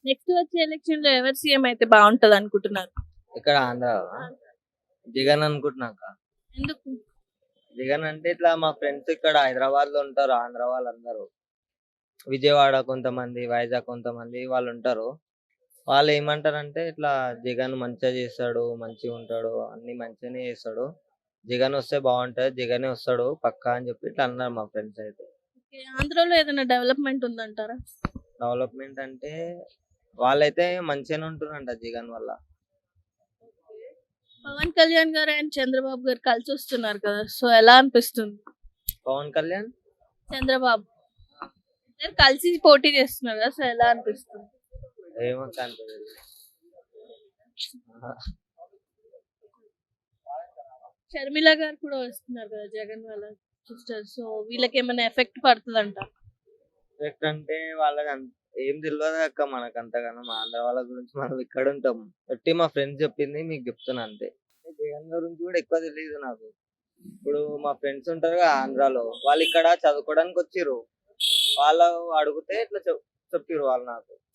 Next వచ్చే election లో ఎవరు సీఎం అయితే బాగుంటది అనుకుంటున్నారు? ఇక్కడ ఆంధ్ర జగన్ అనుకుంటున్నాక. ఎందుకు? జగన్ అంటే ఇట్లా మా ఫ్రెండ్స్ ఇక్కడ హైదరాబాద్ లో ఉంటారు, ఆంధ్ర వాళ్ళందరూ. విజయవాడ కొంతమంది, వైజాగ్ కొంతమంది వాళ్ళు ఉంటారు. వాళ్ళు ఏమంటారంటే ఇట్లా జగన్ మంచిగా చేస్తాడు, మంచిగా ఉంటాడు, అన్ని మంచిగానే చేస్తాడు, జగన్ వస్తే బాగుంటది, జగనే వస్తాడు పక్కా అని చెప్పి ఇట్లా అన్నారు మా ఫ్రెండ్స్ అయితే. ఓకే, ఆంధ్రాలో ఏదైనా డెవలప్మెంట్ ఉందంటారా? డెవలప్మెంట్ అంటే వాళ్ళైతే మంచిగానే ఉంటున్నారంట జగన్ వల్ల. పవన్ కళ్యాణ్ గారు అండ్ చంద్రబాబు గారు కలిసి వస్తున్నారు కదా, సో ఎలా అనిపిస్తుంది? పవన్ కళ్యాణ్ చంద్రబాబు ఇద్దరు కలిసి పోటీ చేస్తున్నారు కదా, సో ఎలా అనిపిస్తుంది? ఏమంత అనిపించదు. షర్మిల గారు కూడా వస్తున్నారు కదా, జగన్ వాళ్ళ సిస్టర్, సో వీళ్ళకి ఏమైనా ఎఫెక్ట్ పడుతుందంట? ఎఫెక్ట్ అంటే వాళ్ళకి ఏం తెలియదు అక్క మనకు అంతగానో. మా ఆంధ్ర వాళ్ళ గురించి మనం ఇక్కడ ఉంటాం. బట్టి మా ఫ్రెండ్స్ చెప్పింది మీకు చెప్తున్నా అంతే. జగన్ గురించి కూడా ఎక్కువ తెలియదు నాకు. ఇప్పుడు మా ఫ్రెండ్స్ ఉంటారు కదా ఆంధ్రాలో, వాళ్ళు ఇక్కడ చదువుకోవడానికి వచ్చిర్రు. వాళ్ళు అడిగితే ఇట్లా చెప్పిర్రు వాళ్ళు నాకు.